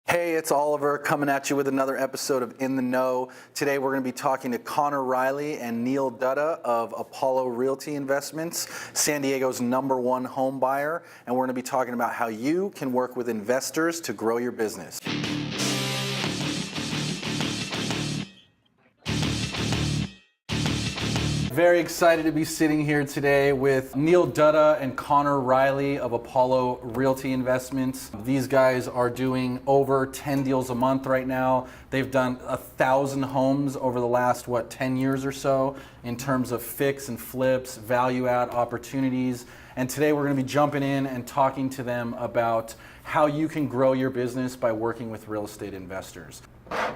Hey, it's Oliver coming at you with another episode of In the Know. Today we're going to be talking to Connor Riley and Neil Dutta of Apollo Realty Investments, San Diego's #1 home buyer, and we're going to be talking about how you can work with investors to grow your business. Very excited to be sitting here today with Neil Dutta and Connor Riley of Apollo Realty Investments. These guys are doing over 10 deals a month right now. They've done 1,000 homes over the last, 10 years or so in terms of fix and flips, value add opportunities. And today we're going to be jumping in and talking to them about how you can grow your business by working with real estate investors.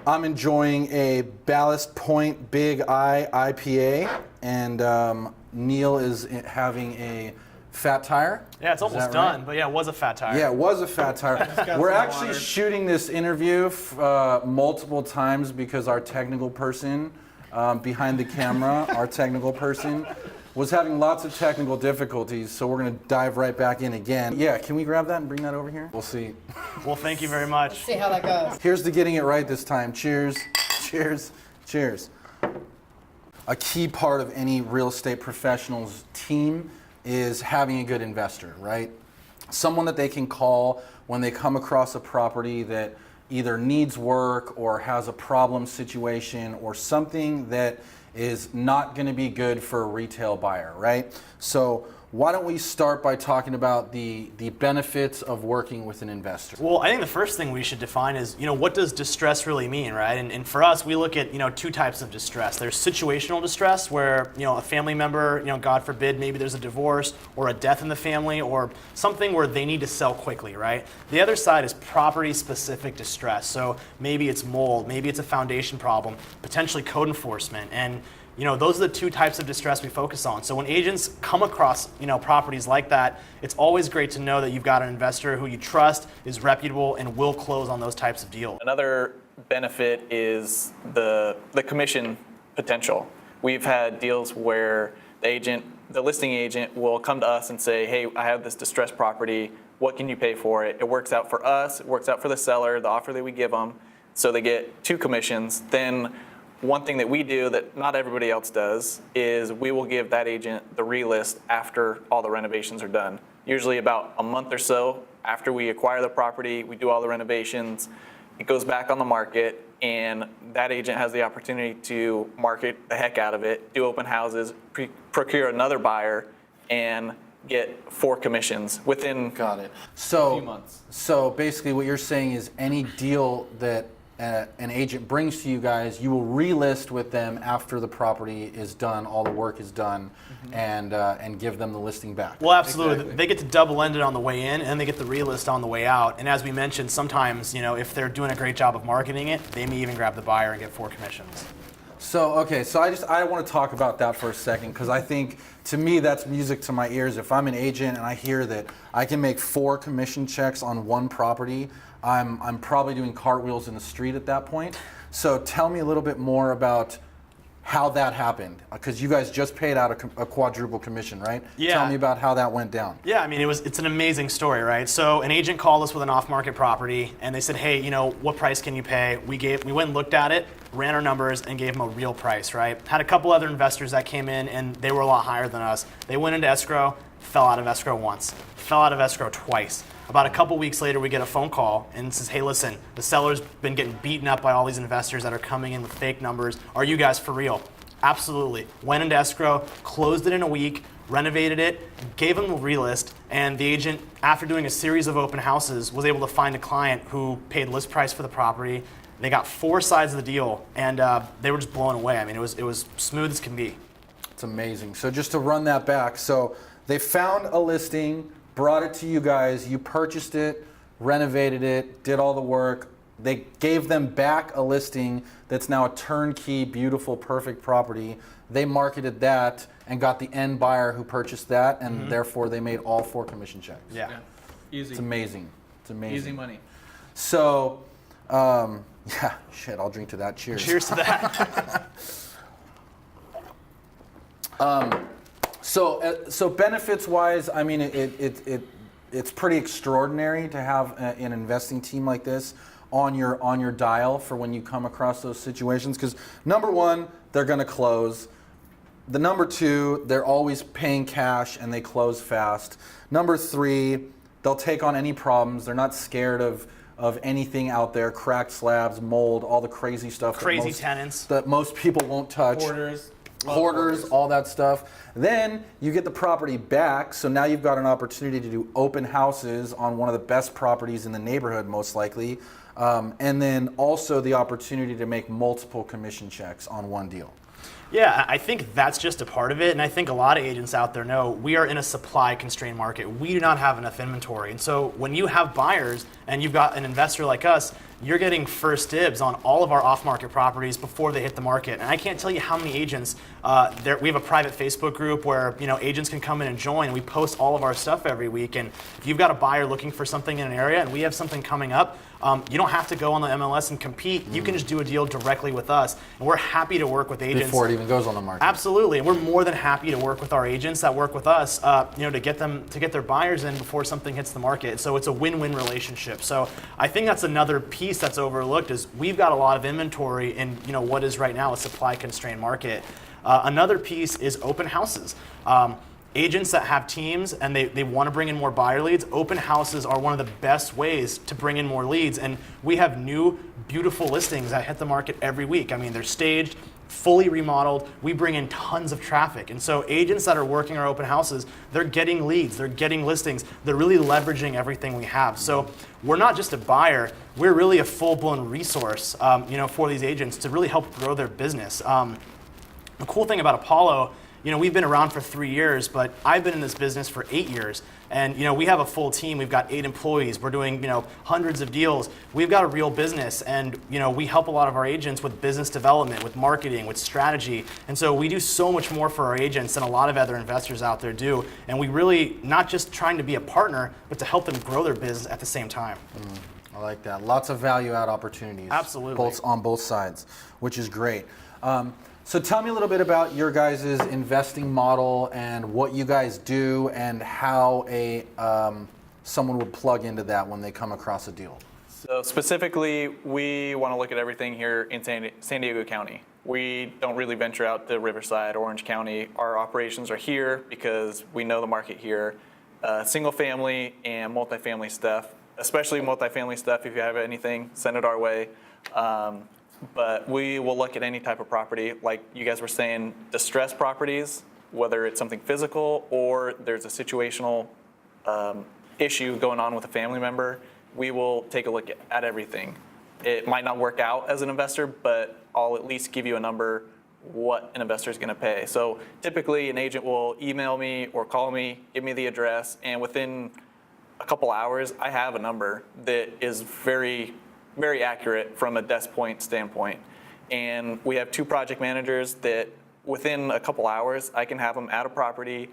I'm enjoying a Ballast Point Big Eye IPA, and Neil is having a Fat Tire. Yeah, it's almost done, but yeah, it was a Fat Tire. Yeah, it was a Fat Tire. We're actually shooting this interview multiple times because our technical person behind the camera, our technical person, was having lots of technical difficulties, so we're going to dive right back in again. Yeah, can we grab that and bring that over here? We'll see. Well, thank you very much. Let's see how that goes. Here's to getting it right this time. Cheers, cheers, cheers. A key part of any real estate professional's team is having a good investor, right? Someone that they can call when they come across a property that either needs work or has a problem situation or something that is not going to be good for a retail buyer, right? So why don't we start by talking about the benefits of working with an investor? Well, I think the first thing we should define is, what does distress really mean, right? And for us, we look at, two types of distress. There's situational distress where, a family member, God forbid, maybe there's a divorce or a death in the family or something where they need to sell quickly, right? The other side is property-specific distress. So maybe it's mold, maybe it's a foundation problem, potentially code enforcement, and those are the two types of distress we focus on. So when agents come across, properties like that, it's always great to know that you've got an investor who you trust, is reputable, and will close on those types of deals. Another benefit is the commission potential. We've had deals where the listing agent will come to us and say, hey, I have this distressed property. What can you pay for it? It works out for us. It works out for the seller, the offer that we give them. So they get 2 commissions. Then one thing that we do that not everybody else does is we will give that agent the relist after all the renovations are done. Usually about a month or so after we acquire the property, we do all the renovations, it goes back on the market, and that agent has the opportunity to market the heck out of it, do open houses, procure another buyer, and get 4 commissions within a few months. So basically what you're saying is any deal that an agent brings to you guys, you will relist with them after the property is done, all the work is done, and give them the listing back. Well, absolutely. Exactly. They get to double end it on the way in, and they get the relist on the way out. And as we mentioned, sometimes, if they're doing a great job of marketing it, they may even grab the buyer and get 4 commissions. So, okay, so I want to talk about that for a second, because I think, to me, that's music to my ears. If I'm an agent and I hear that I can make 4 commission checks on one property, I'm probably doing cartwheels in the street at that point. So tell me a little bit more about how that happened, because you guys just paid out a quadruple commission, right? Yeah. Tell me about how that went down. Yeah, I mean, it's an amazing story, right? So an agent called us with an off-market property, and they said, hey, what price can you pay? We went and looked at it, ran our numbers, and gave them a real price, right? Had a couple other investors that came in, and they were a lot higher than us. They went into escrow, fell out of escrow once, fell out of escrow twice. About a couple weeks later, we get a phone call and it says, hey, listen, the seller's been getting beaten up by all these investors that are coming in with fake numbers. Are you guys for real? Absolutely. Went into escrow, closed it in a week, renovated it, gave them the relist, and the agent, after doing a series of open houses, was able to find a client who paid list price for the property. They got 4 sides of the deal, and they were just blown away. I mean, it was smooth as can be. It's amazing. So just to run that back, so they found a listing, brought it to you guys, you purchased it, renovated it, did all the work. They gave them back a listing that's now a turnkey, beautiful, perfect property. They marketed that and got the end buyer who purchased that, and therefore they made all 4 commission checks. Yeah. Easy. It's amazing. It's amazing. Easy money. So, yeah, shit, I'll drink to that. Cheers. Cheers to that. So benefits-wise, I mean, it's pretty extraordinary to have an investing team like this. on your dial for when you come across those situations? Because number one, they're going to close. The number two, they're always paying cash and they close fast. Number three, they'll take on any problems. They're not scared of anything out there, cracked slabs, mold, all the crazy stuff. Crazy tenants. That most people won't touch. Hoarders, all that stuff. Then you get the property back, so now you've got an opportunity to do open houses on one of the best properties in the neighborhood, most likely. And then also the opportunity to make multiple commission checks on one deal. Yeah, I think that's just a part of it, and I think a lot of agents out there know we are in a supply-constrained market. We do not have enough inventory, and so when you have buyers and you've got an investor like us, you're getting first dibs on all of our off-market properties before they hit the market. And I can't tell you how many agents, we have a private Facebook group where agents can come in and join, and we post all of our stuff every week. And if you've got a buyer looking for something in an area and we have something coming up, you don't have to go on the MLS and compete. You can just do a deal directly with us, and we're happy to work with agents before it even goes on the market. Absolutely, and we're more than happy to work with our agents that work with us, to get their buyers in before something hits the market. So it's a win-win relationship. So I think that's another piece that's overlooked is we've got a lot of inventory in what is right now a supply-constrained market. Another piece is open houses. Agents that have teams and they want to bring in more buyer leads, open houses are one of the best ways to bring in more leads. And we have new, beautiful listings that hit the market every week. I mean, they're staged, fully remodeled. We bring in tons of traffic. And so agents that are working our open houses, they're getting leads, they're getting listings, they're really leveraging everything we have. So we're not just a buyer, we're really a full-blown resource for these agents to really help grow their business. The cool thing about Apollo, we've been around for 3 years, but I've been in this business for 8 years. And we have a full team. We've got 8 employees. We're doing hundreds of deals. We've got a real business, and we help a lot of our agents with business development, with marketing, with strategy. And so we do so much more for our agents than a lot of other investors out there do. And we really not just trying to be a partner, but to help them grow their business at the same time. I like that. Lots of value add opportunities. Absolutely. On both sides, which is great. So tell me a little bit about your guys' investing model and what you guys do and how someone would plug into that when they come across a deal. So specifically, we want to look at everything here in San Diego County. We don't really venture out to Riverside, Orange County. Our operations are here because we know the market here. Single family and multifamily stuff, especially multifamily stuff. If you have anything, send it our way. But we will look at any type of property, like you guys were saying, distressed properties, whether it's something physical or there's a situational issue going on with a family member. We will take a look at everything. It might not work out as an investor, but I'll at least give you a number what an investor is going to pay. So typically an agent will email me or call me, give me the address, and within a couple hours, I have a number that is very accurate from a desk point standpoint. And we have 2 project managers that within a couple hours, I can have them at a property.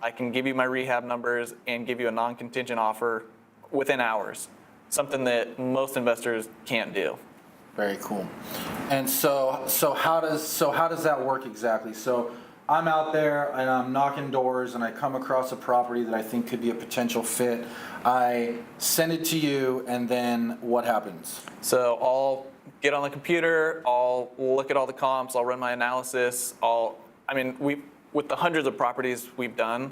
I can give you my rehab numbers and give you a non-contingent offer within hours, something that most investors can't do. Very cool. And so how does that work exactly? So I'm out there and I'm knocking doors and I come across a property that I think could be a potential fit. I send it to you, and then what happens? So I'll get on the computer, I'll look at all the comps, I'll run my analysis. With the hundreds of properties we've done,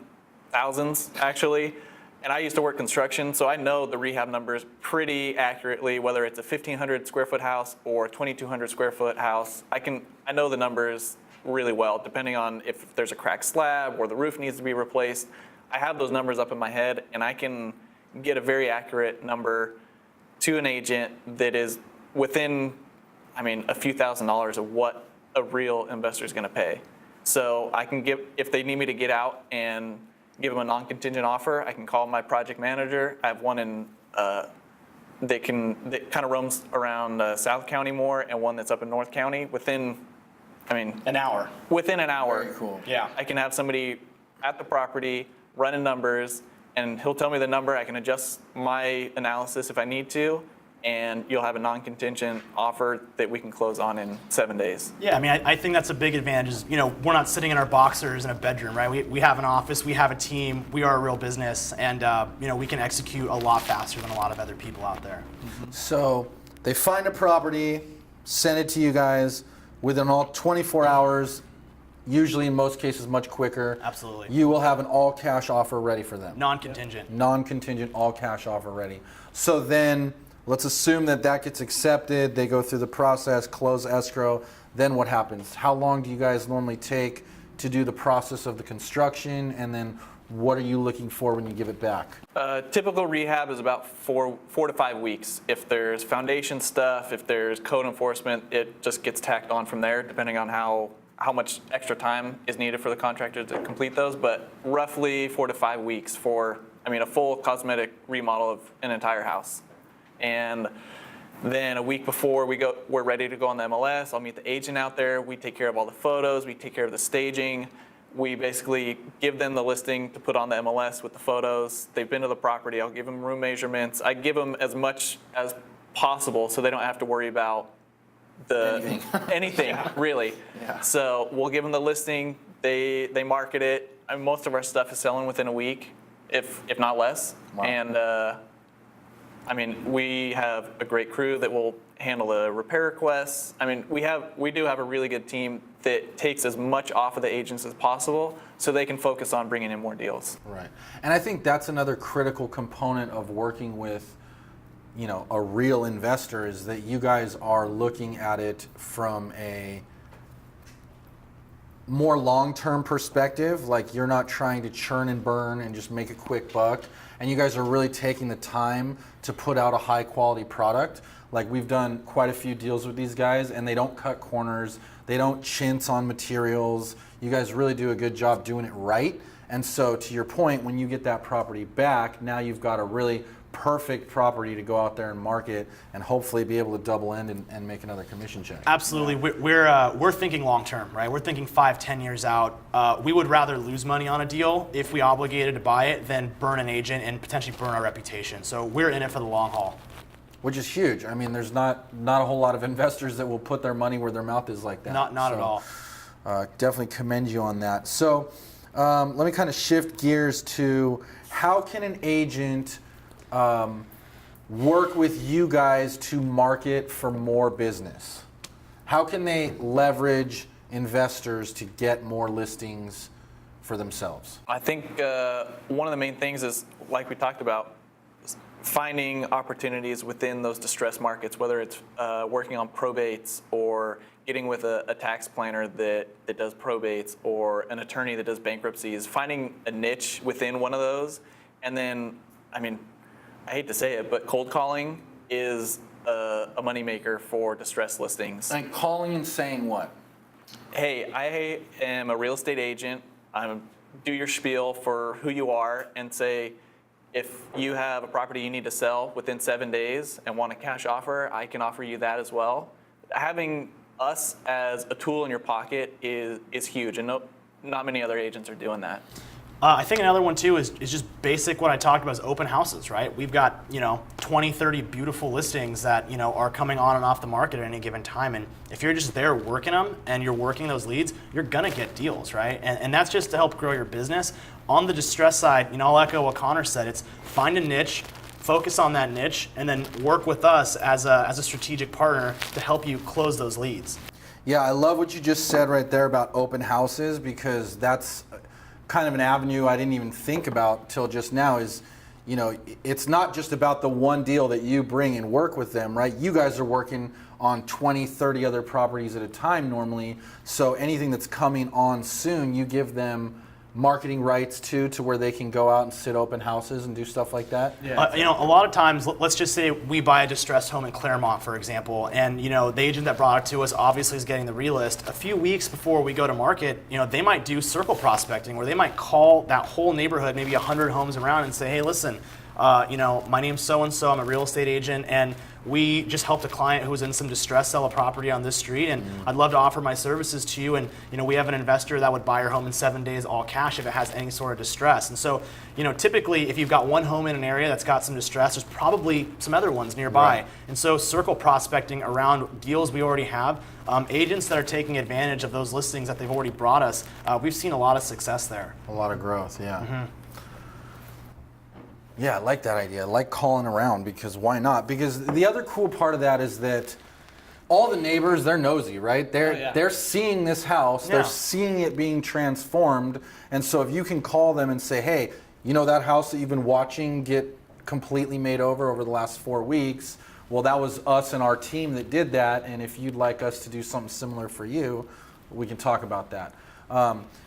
thousands actually, and I used to work construction, so I know the rehab numbers pretty accurately, whether it's a 1,500 square foot house or a 2,200 square foot house. I know the numbers really well, depending on if there's a cracked slab or the roof needs to be replaced. I have those numbers up in my head, and I can get a very accurate number to an agent that is within, a few $1,000s of what a real investor is going to pay. So I can if they need me to get out and give them a non-contingent offer, I can call my project manager. I have one in that kind of roams around South County more, and one that's up in North County within an hour. Within an hour. Very cool. Yeah. I can have somebody at the property running numbers, and he'll tell me the number. I can adjust my analysis if I need to, and you'll have a non-contingent offer that we can close on in 7 days. Yeah, I think that's a big advantage is, we're not sitting in our boxers in a bedroom, right? We have an office, we have a team, we are a real business, and we can execute a lot faster than a lot of other people out there. So They find a property, send it to you guys within all 24 hours, usually in most cases much quicker. Absolutely. You will have an all cash offer ready for them. Non-contingent. Non-contingent, all cash offer ready. So then let's assume that that gets accepted. They go through the process, close escrow. Then what happens? How long do you guys normally take to do the process of the construction? And then what are you looking for when you give it back? Typical rehab is about 4 to 5 weeks. If there's foundation stuff, if there's code enforcement, it just gets tacked on from there, depending on how much extra time is needed for the contractor to complete those. But roughly 4 to 5 weeks for, a full cosmetic remodel of an entire house. And then a week before we're ready to go on the MLS, I'll meet the agent out there. We take care of all the photos. We take care of the staging. We basically give them the listing to put on the MLS with the photos. They've been to the property. I'll give them room measurements. I give them as much as possible so they don't have to worry about anything really. Yeah. So we'll give them the listing. They market it. Most of our stuff is selling within a week, if not less. Wow. And we have a great crew that will handle the repair requests. We do have a really good team that takes as much off of the agents as possible so they can focus on bringing in more deals. Right. And I think that's another critical component of working with, a real investor, is that you guys are looking at it from a more long-term perspective. Like, you're not trying to churn and burn and just make a quick buck. And you guys are really taking the time to put out a high quality product. Like, we've done quite a few deals with these guys, and they don't cut corners. They don't chintz on materials. You guys really do a good job doing it right. And so, to your point, when you get that property back, now you've got a really perfect property to go out there and market and hopefully be able to double end and make another commission check. Absolutely. We're thinking long term, right? We're thinking 5-10 years out. We would rather lose money on a deal if we obligated to buy it than burn an agent and potentially burn our reputation. So we're in it for the long haul. Which is huge. There's not a whole lot of investors that will put their money where their mouth is like that. Not at all. Definitely commend you on that. So let me kind of shift gears to how can an agent work with you guys to market for more business? How can they leverage investors to get more listings for themselves? I think one of the main things is, like we talked about, finding opportunities within those distressed markets, whether it's working on probates or getting with a tax planner that does probates or an attorney that does bankruptcies, finding a niche within one of those. And then, I hate to say it, but cold calling is a moneymaker for distressed listings. And calling and saying what? Hey, I am a real estate agent. Do your spiel for who you are and say, if you have a property you need to sell within 7 days and want a cash offer, I can offer you that as well. Having us as a tool in your pocket is huge, and not many other agents are doing that. I think another one too is just basic what I talked about is open houses, right? We've got 20, 30 beautiful listings that are coming on and off the market at any given time, and if you're just there working them and you're working those leads, you're gonna get deals, right? And that's just to help grow your business. On the distress side, I'll echo what Connor said. It's find a niche, focus on that niche, and then work with us as a strategic partner to help you close those leads. Yeah, I love what you just said right there about open houses, because that's kind of an avenue I didn't even think about till just now. Is it's not just about the one deal that you bring and work with them, right? You guys are working on 20, 30 other properties at a time normally. So anything that's coming on soon, you give them marketing rights to where they can go out and sit open houses and do stuff like that? Yeah. A lot of times, let's just say we buy a distressed home in Claremont, for example, and the agent that brought it to us obviously is getting the relist. A few weeks before we go to market, they might do circle prospecting, where they might call that whole neighborhood, maybe 100 homes around, and say, hey, listen, my name's so-and-so, I'm a real estate agent, and we just helped a client who was in some distress sell a property on this street, and I'd love to offer my services to you. And we have an investor that would buy your home in 7 days all cash if it has any sort of distress. And so, typically if you've got one home in an area that's got some distress, there's probably some other ones nearby. Right. And so circle prospecting around deals we already have, agents that are taking advantage of those listings that they've already brought us, we've seen a lot of success there. A lot of growth, yeah. Yeah, I like that idea. I like calling around, because why not? Because the other cool part of that is that all the neighbors, they're nosy, right? They're seeing this house, they're seeing it being transformed, and so if you can call them and say, hey, you know that house that you've been watching get completely made over the last 4 weeks? Well, that was us and our team that did that, and if you'd like us to do something similar for you, we can talk about that.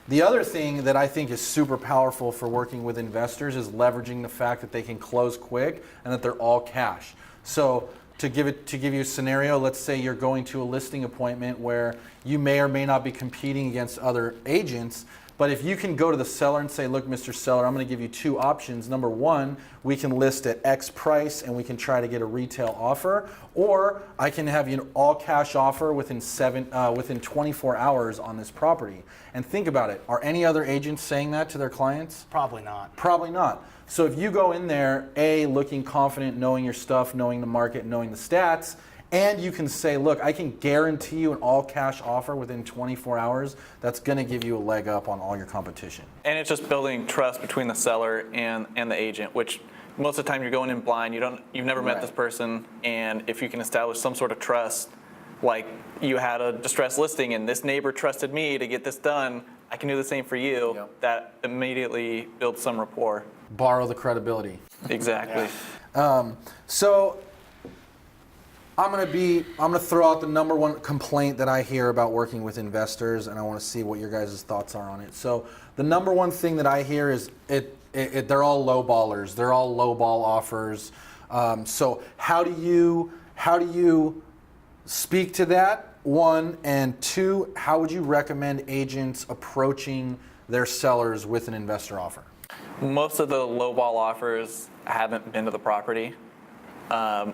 The other thing that I think is super powerful for working with investors is leveraging the fact that they can close quick and that they're all cash. So to give you a scenario, let's say you're going to a listing appointment where you may or may not be competing against other agents, but if you can go to the seller and say, look, Mr. Seller, I'm going to give you 2 options. Number 1, we can list at X price and we can try to get a retail offer, or I can have you an all cash offer within 24 hours on this property. And think about it. Are any other agents saying that to their clients? Probably not. Probably not. So if you go in there, A, looking confident, knowing your stuff, knowing the market, knowing the stats, and you can say, look, I can guarantee you an all cash offer within 24 hours, that's going to give you a leg up on all your competition. And it's just building trust between the seller and the agent, which most of the time you're going in blind. You've never met this person, and if you can establish some sort of trust, like you had a distressed listing and this neighbor trusted me to get this done, I can do the same for you. Yep. That immediately builds some rapport. Borrow the credibility. Exactly. So I'm gonna throw out the number one complaint that I hear about working with investors, and I want to see what your guys' thoughts are on it. So the number one thing that I hear is they're all low ballers. They're all low ball offers. So how do you speak to that? 1, and 2, how would you recommend agents approaching their sellers with an investor offer? Most of the low ball offers haven't been to the property.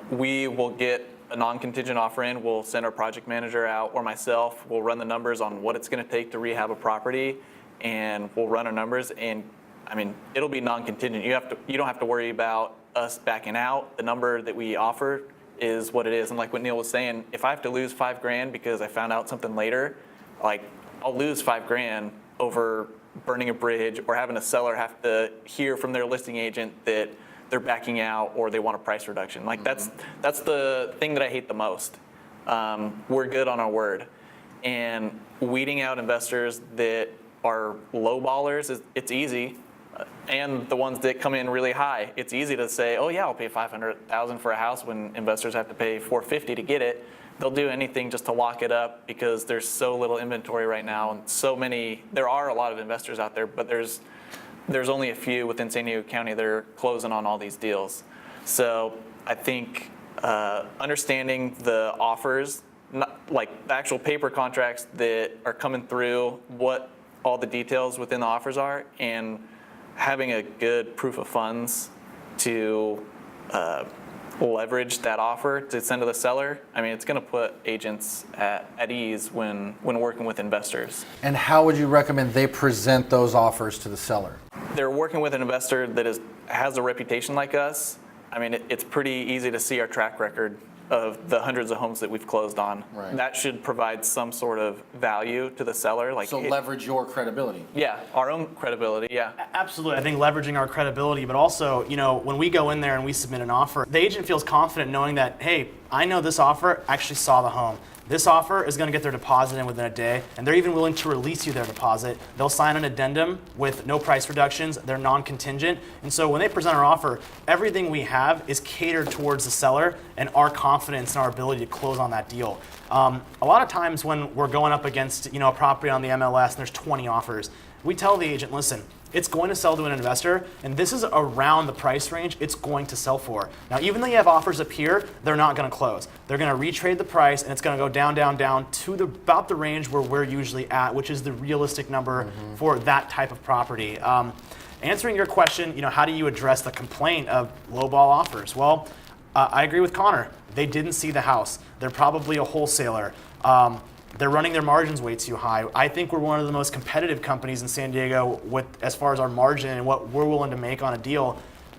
We will get a non-contingent offer in. We'll send our project manager out, or myself. We'll run the numbers on what it's going to take to rehab a property, and we'll run our numbers. And I mean, it'll be non-contingent. You don't have to worry about us backing out. The number that we offer is what it is. And like what Neil was saying, if I have to lose $5,000 because I found out something later, like I'll lose $5,000 over burning a bridge or having a seller have to hear from their listing agent that they're backing out or they want a price reduction. Like that's the thing that I hate the most. We're good on our word, and weeding out investors that are low ballers it's easy, and the ones that come in really high. It's easy to say, oh yeah, I'll pay $500,000 for a house when investors have to pay $450,000 to get it. They'll do anything just to lock it up because there's so little inventory right now, and so many. There are a lot of investors out there, but there's only a few within San Diego County that are closing on all these deals. So I think understanding the offers, like the actual paper contracts that are coming through, what all the details within the offers are, and having a good proof of funds to leverage that offer to send to the seller. I mean, it's going to put agents at ease when working with investors. And how would you recommend they present those offers to the seller? They're working with an investor that has a reputation like us. I mean, it's pretty easy to see our track record of the hundreds of homes that we've closed on. Right. That should provide some sort of value to the seller. So leverage your credibility. Yeah, our own credibility, yeah. Absolutely. I think leveraging our credibility, but also, when we go in there and we submit an offer, the agent feels confident knowing that, hey, I know this offer actually saw the home. This offer is going to get their deposit in within a day, and they're even willing to release you their deposit. They'll sign an addendum with no price reductions. They're non-contingent. And so when they present our offer, everything we have is catered towards the seller and our confidence in our ability to close on that deal. A lot of times when we're going up against a property on the MLS and there's 20 offers, we tell the agent, listen, it's going to sell to an investor, and this is around the price range it's going to sell for. Now, even though you have offers up here, they're not going to close. They're going to retrade the price, and it's going to go down, down, down to about the range where we're usually at, which is the realistic number for that type of property. Answering your question, how do you address the complaint of lowball offers? Well, I agree with Connor. They didn't see the house. They're probably a wholesaler. They're running their margins way too high. I think we're one of the most competitive companies in San Diego as far as our margin and what we're willing to make on a deal.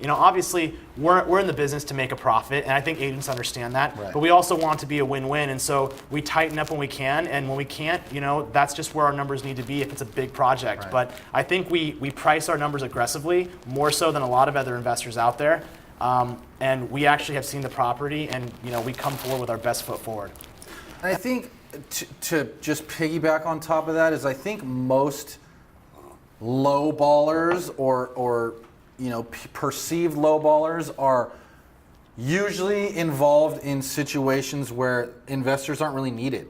obviously we're in the business to make a profit, and I think agents understand that. Right. But we also want to be a win-win, and so we tighten up when we can, and when we can't, that's just where our numbers need to be if it's a big project. Right. But I think we price our numbers aggressively, more so than a lot of other investors out there. And we actually have seen the property, and we come forward with our best foot forward. And I think to just piggyback on top of that is I think most low ballers or perceived low ballers are usually involved in situations where investors aren't really needed,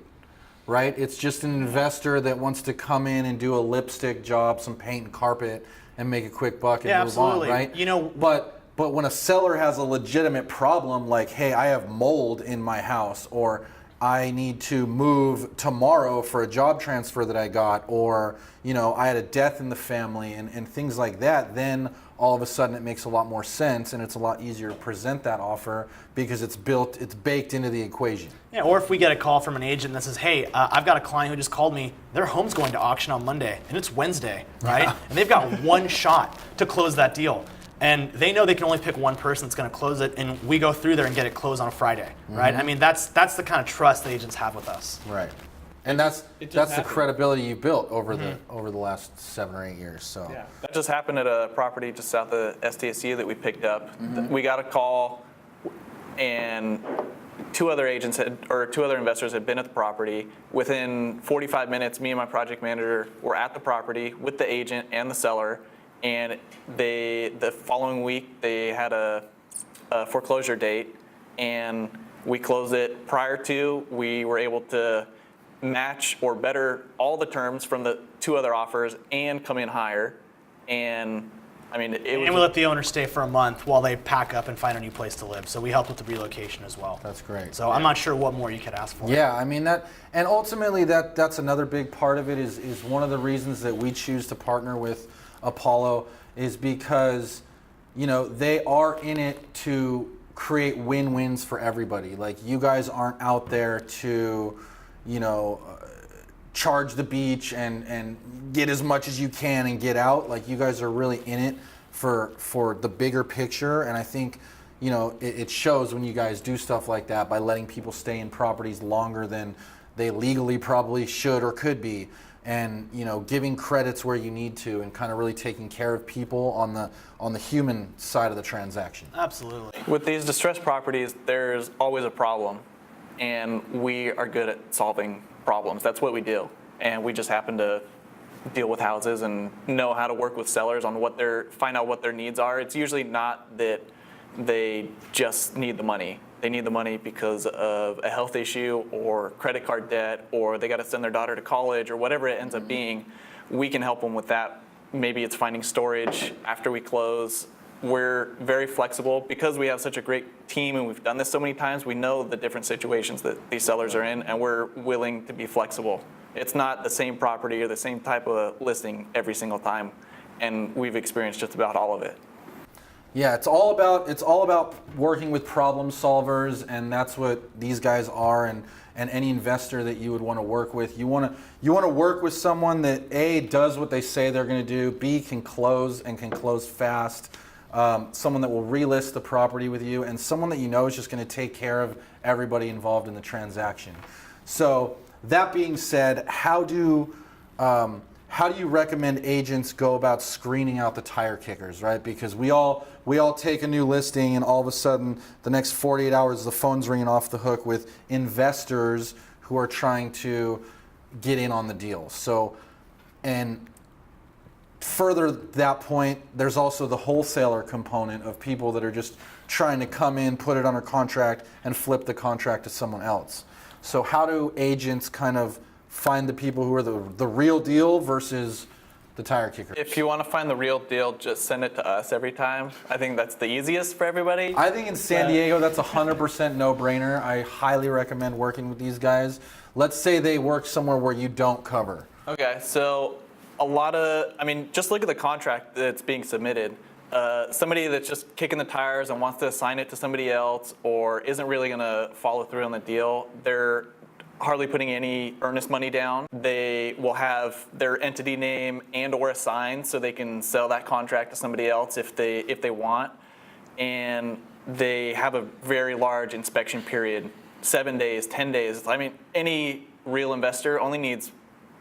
right? It's just an investor that wants to come in and do a lipstick job, some paint and carpet, and make a quick buck and move absolutely. on, right? But when a seller has a legitimate problem, like, hey, I have mold in my house, or I need to move tomorrow for a job transfer that I got, or I had a death in the family and things like that, then all of a sudden it makes a lot more sense and it's a lot easier to present that offer because it's baked into the equation. Yeah, or if we get a call from an agent that says, hey, I've got a client who just called me, their home's going to auction on Monday and it's Wednesday, right? And they've got one shot to close that deal. And they know they can only pick one person that's going to close it, and we go through there and get it closed on a Friday, right? I mean, that's the kind of trust that agents have with us. Right. And that's the credibility you built over the last 7 or 8 years. So yeah, that just happened at a property just south of STSU that we picked up. We got a call, and two other investors had been at the property. Within 45 minutes, me and my project manager were at the property with the agent and the seller. And the following week, they had a foreclosure date, and we closed it prior to. We were able to match or better all the terms from the two other offers and come in higher. And I mean, and we let the owner stay for a month while they pack up and find a new place to live. So we help with the relocation as well. That's great. So I'm not sure what more you could ask for. Yeah, I mean that, and ultimately that's another big part of it is one of the reasons that we choose to partner with Apollo is because they are in it to create win-wins for everybody. Like, you guys aren't out there to charge the beach and get as much as you can and get out. Like, you guys are really in it for the bigger picture, and I think it shows when you guys do stuff like that by letting people stay in properties longer than they legally probably should or could be. And giving credits where you need to, and kind of really taking care of people on the human side of the transaction. Absolutely. With these distressed properties, there's always a problem, and we are good at solving problems. That's what we do, and we just happen to deal with houses and know how to work with sellers on find out what their needs are. It's usually not that they just need the money. They need the money because of a health issue or credit card debt, or they got to send their daughter to college, or whatever it ends up being. We can help them with that. Maybe it's finding storage after we close. We're very flexible because we have such a great team and we've done this so many times. We know the different situations that these sellers are in, and we're willing to be flexible. It's not the same property or the same type of listing every single time, and we've experienced just about all of it. Yeah, it's all about working with problem solvers, and that's what these guys are. And any investor that you would want to work with, you want to work with someone that A, does what they say they're going to do, B, can close and can close fast, someone that will relist the property with you, and someone that is just going to take care of everybody involved in the transaction. So that being said, how do you recommend agents go about screening out the tire kickers, right? Because we all take a new listing, and all of a sudden, the next 48 hours, the phone's ringing off the hook with investors who are trying to get in on the deal. So, and further that point, there's also the wholesaler component of people that are just trying to come in, put it under contract, and flip the contract to someone else. So how do agents kind of find the people who are the real deal versus the tire kicker? If you want to find the real deal, just send it to us every time. I think that's the easiest for everybody. I think in San Diego, that's 100% no-brainer. I highly recommend working with these guys. Let's say they work somewhere where you don't cover. Okay, so just look at the contract that's being submitted. Somebody that's just kicking the tires and wants to assign it to somebody else, or isn't really going to follow through on the deal, they're hardly putting any earnest money down. They will have their entity name and or a sign so they can sell that contract to somebody else if they want. and they have a very large inspection period, 7 days, 10 days. I mean, any real investor only needs,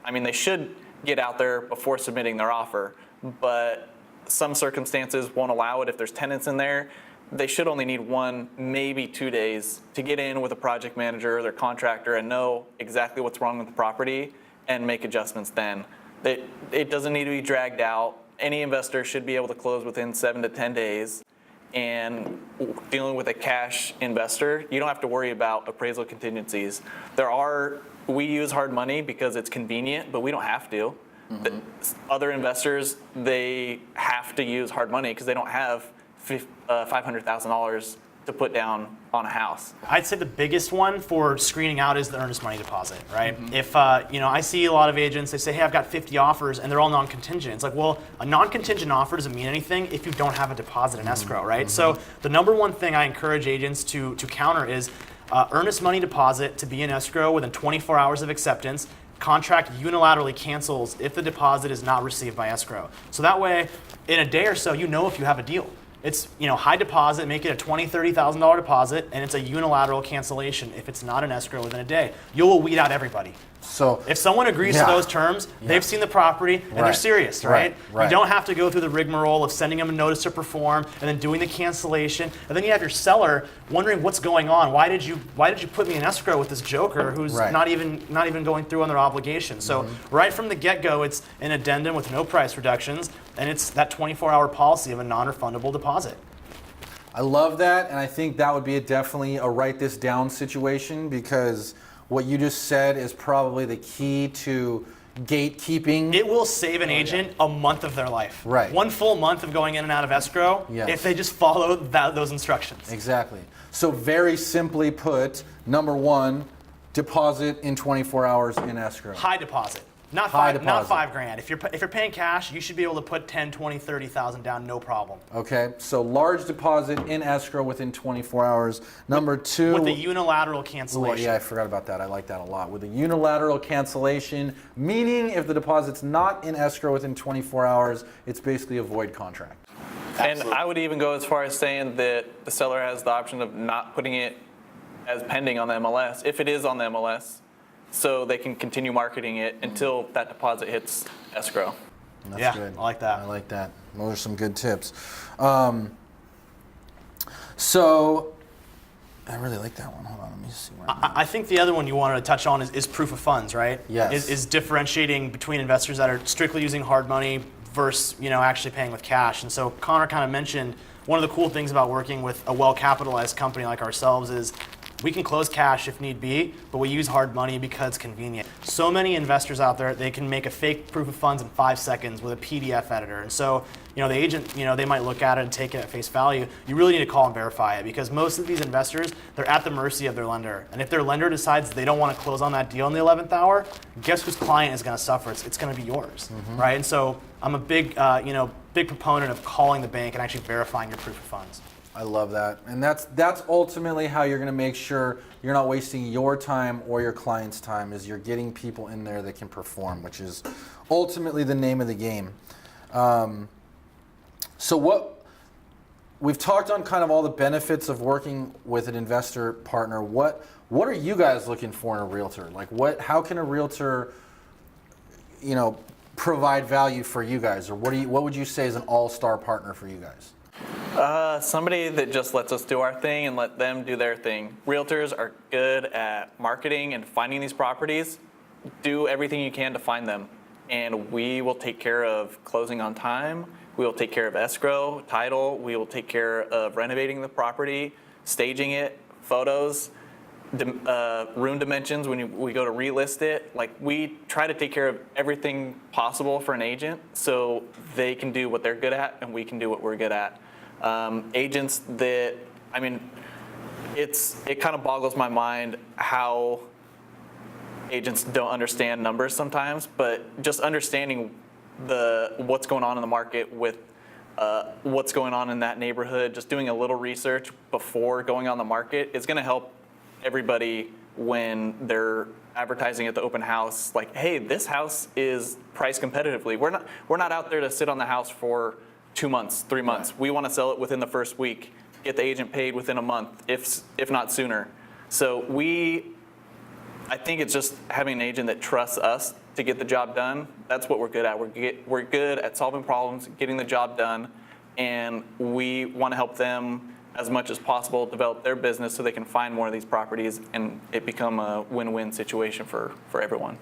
I mean, they should get out there before submitting their offer, but some circumstances won't allow it. If there's tenants in there, they should only need 1, maybe 2 days to get in with a project manager or their contractor and know exactly what's wrong with the property and make adjustments then. It doesn't need to be dragged out. Any investor should be able to close within 7 to 10 days. And dealing with a cash investor, you don't have to worry about appraisal contingencies. We use hard money because it's convenient, but we don't have to. Other investors, they have to use hard money because they don't have $500,000 to put down on a house. I'd say the biggest one for screening out is the earnest money deposit, right? If I see a lot of agents, they say, hey, I've got 50 offers and they're all non-contingent. It's like, well, a non-contingent offer doesn't mean anything if you don't have a deposit in escrow, right? So the number one thing I encourage agents to counter is earnest money deposit to be in escrow within 24 hours of acceptance. Contract unilaterally cancels if the deposit is not received by escrow. So that way, in a day or so, you know if you have a deal. It's high deposit, make it a $20,000, $30,000 deposit, and it's a unilateral cancellation if it's not an escrow within a day. You will weed out everybody. So if someone agrees to those terms, they've seen the property and they're serious, right? You don't have to go through the rigmarole of sending them a notice to perform and then doing the cancellation, and then you have your seller wondering what's going on. Why did you put me in escrow with this joker who's not even going through on their obligation? So right from the get-go, it's an addendum with no price reductions, and it's that 24-hour policy of a non-refundable deposit. I love that, and I think that would be definitely a write this down situation, because what you just said is probably the key to gatekeeping. It will save an agent a month of their life. Right. 1 full month of going in and out of escrow if they just follow those instructions. Exactly. So very simply put, number 1, deposit in 24 hours in escrow. High deposit. Not $5,000. If you're paying cash, you should be able to put 10, 20, 30,000 down, no problem. Okay, so large deposit in escrow within 24 hours. Number 2, with the unilateral cancellation. Yeah, I forgot about that. I like that a lot. With a unilateral cancellation, meaning if the deposit's not in escrow within 24 hours, it's basically a void contract. And I would even go as far as saying that the seller has the option of not putting it as pending on the MLS, if it is on the MLS. So they can continue marketing it until that deposit hits escrow. That's good. I like that. I like that. Those are some good tips. So I really like that one. Hold on, let me see. I think the other one you wanted to touch on is proof of funds, right? Yes. Is differentiating between investors that are strictly using hard money versus actually paying with cash. And so Connor kind of mentioned one of the cool things about working with a well-capitalized company like ourselves is we can close cash if need be, but we use hard money because it's convenient. So many investors out there, they can make a fake proof of funds in 5 seconds with a PDF editor. And so, the agent, they might look at it and take it at face value. You really need to call and verify it, because most of these investors, they're at the mercy of their lender. And if their lender decides they don't want to close on that deal in the 11th hour, guess whose client is going to suffer? It's going to be yours, right? And so I'm a big proponent of calling the bank and actually verifying your proof of funds. I love that. And that's ultimately how you're going to make sure you're not wasting your time or your client's time, is you're getting people in there that can perform, which is ultimately the name of the game. So we've talked on kind of all the benefits of working with an investor partner. What are you guys looking for in a realtor? Like how can a realtor, provide value for you guys? Or what would you say is an all-star partner for you guys? Somebody that just lets us do our thing and let them do their thing. Realtors are good at marketing and finding these properties. Do everything you can to find them, and we will take care of closing on time. We will take care of escrow, title. We will take care of renovating the property, staging it, photos, room dimensions when we go to relist it. Like, we try to take care of everything possible for an agent so they can do what they're good at and we can do what we're good at. Agents that, it kind of boggles my mind how agents don't understand numbers sometimes, but just understanding what's going on in the market with what's going on in that neighborhood, just doing a little research before going on the market is going to help everybody when they're advertising at the open house. Like, hey, this house is priced competitively. We're not out there to sit on the house for 2 months, 3 months. We want to sell it within the first week. get the agent paid within a month, if not sooner. So I think it's just having an agent that trusts us to get the job done. That's what we're good at. We're good at solving problems, getting the job done, and we want to help them as much as possible develop their business so they can find more of these properties and it become a win-win situation for everyone.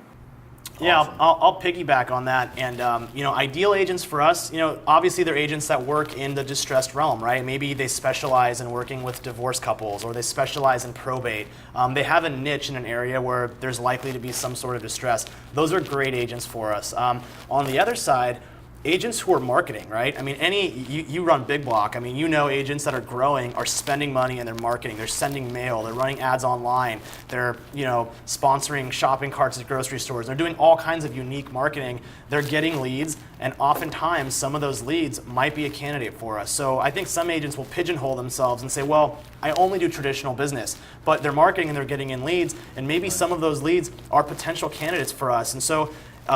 Yeah, Awesome. I'll piggyback on that. And, ideal agents for us, obviously they're agents that work in the distressed realm, right? Maybe they specialize in working with divorced couples or they specialize in probate. They have a niche in an area where there's likely to be some sort of distress. Those are great agents for us. On the other side, agents who are marketing, right? I mean, you run big block. I mean, agents that are growing are spending money in their marketing. They're sending mail. They're running ads online. They're, sponsoring shopping carts at grocery stores. They're doing all kinds of unique marketing. They're getting leads, and oftentimes some of those leads might be a candidate for us. So I think some agents will pigeonhole themselves and say, well, I only do traditional business, but they're marketing and they're getting in leads, and maybe some of those leads are potential candidates for us. And so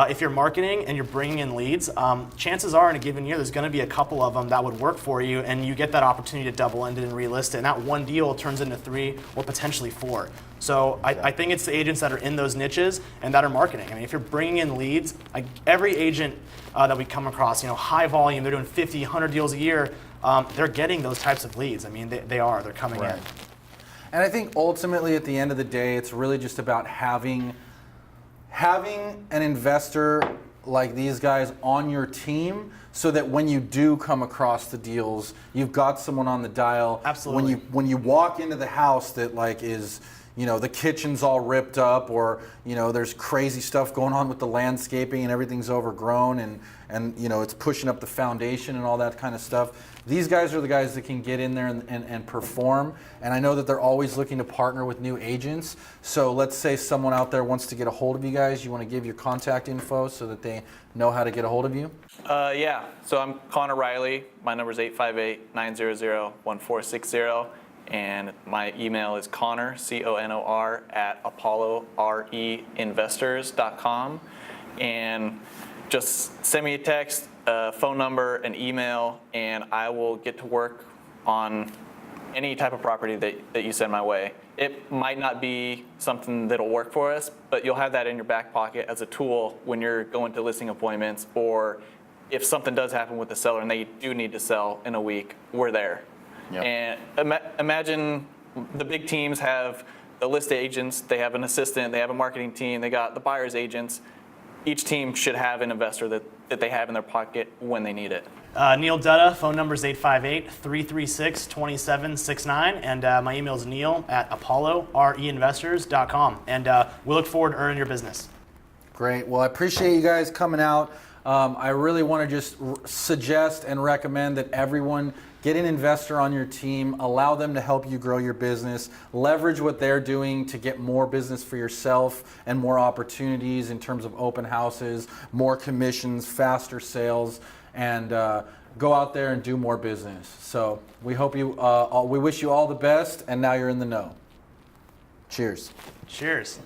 if you're marketing and you're bringing in leads, chances are in a given year there's going to be a couple of them that would work for you, and you get that opportunity to double end it and relist it. And that one deal turns into 3 or potentially 4. So I think it's the agents that are in those niches and that are marketing. I mean, if you're bringing in leads, every agent that we come across, high volume, they're doing 50, 100 deals a year, they're getting those types of leads. I mean, they're coming in. And I think ultimately at the end of the day, it's really just about having an investor like these guys on your team so that when you do come across the deals, you've got someone on the dial. Absolutely. When you walk into the house that is, the kitchen's all ripped up, or, there's crazy stuff going on with the landscaping and everything's overgrown and it's pushing up the foundation and all that kind of stuff. These guys are the guys that can get in there and perform. And I know that they're always looking to partner with new agents. So let's say someone out there wants to get a hold of you guys. You want to give your contact info so that they know how to get a hold of you? Yeah. So I'm Connor Riley. My number is 858-900-1460. And my email is Connor, CONOR, at ApolloREinvestors.com. And just send me a text, phone number, an email, and I will get to work on any type of property that you send my way. It might not be something that'll work for us, but you'll have that in your back pocket as a tool when you're going to listing appointments, or if something does happen with the seller and they do need to sell in a week, we're there. Yep. And imagine the big teams have the list agents, they have an assistant, they have a marketing team, they got the buyer's agents. Each team should have an investor that they have in their pocket when they need it. Neil Dutta, phone number is 858-336-2769, and my email is neil at ApolloREinvestors.com. And we look forward to earning your business. Great. Well, I appreciate you guys coming out. I really want to just suggest and recommend that everyone get an investor on your team, allow them to help you grow your business, leverage what they're doing to get more business for yourself and more opportunities in terms of open houses, more commissions, faster sales, and go out there and do more business. So we wish you all the best, and now you're in the know. Cheers. Cheers.